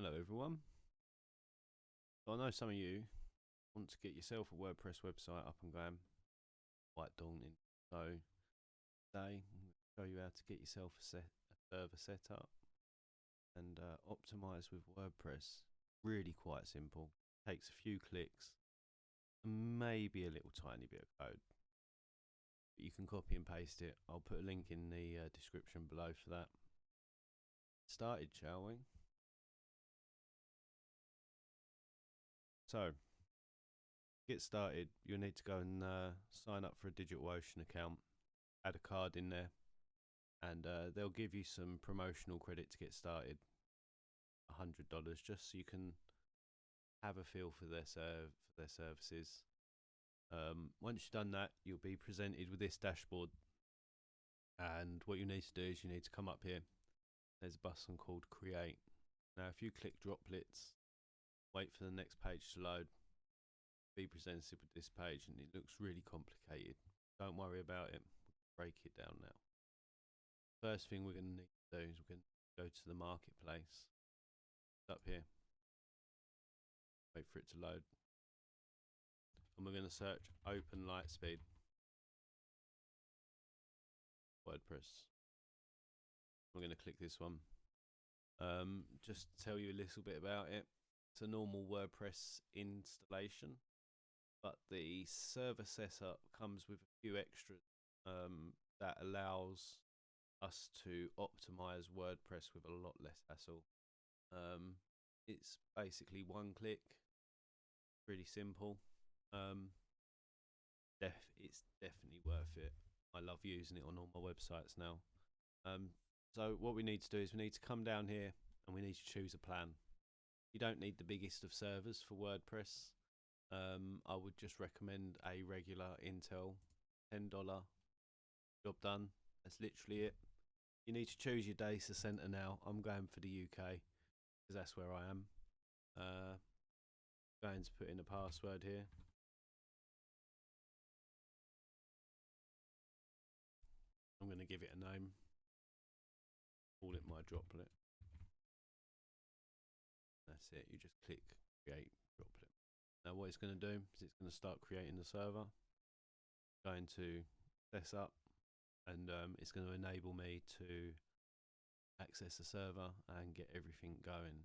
Hello everyone. So I know some of you want to get yourself a WordPress website up and going. Quite daunting. So today I'm going to show you how to get yourself a server set up and optimize with WordPress. Really quite simple. Takes a few clicks and maybe a little tiny bit of code. But you can copy and paste it. I'll put a link in the description below for that. Started, shall we? So, to get started, you'll need to go and sign up for a DigitalOcean account, add a card in there, and they'll give you some promotional credit to get started, $100, just so you can have a feel for their services. Once you've done that, you'll be presented with this dashboard, and what you need to do is you need to come up here. There's a button called Create. Now, if you click Droplets, wait for the next page to load, be presented with this page, and it looks really complicated. Don't worry about it. We'll break it down now. First thing we're going to need to do is we're going to go to the marketplace. It's up here. Wait for it to load. And we're going to search Openlitespeed WordPress. We're going to click this one. Just to tell you a little bit about it. It's a normal WordPress installation, but the server setup comes with a few extras that allows us to optimize WordPress with a lot less hassle. It's basically one click, really simple. It's definitely worth it. I love using it on all my websites now. So what we need to do is we need to come down here and we need to choose a plan. You don't need the biggest of servers for WordPress. I would just recommend a regular Intel $10. Job done. That's literally it. You need to choose your data center now. I'm going for the UK because that's where I am. Going to put in a password here. I'm going to give it a name. Call it my droplet. That's it. You just click Create Droplet. Now what it's going to do is it's going to start creating the server. Going to set up, and it's going to enable me to access the server and get everything going.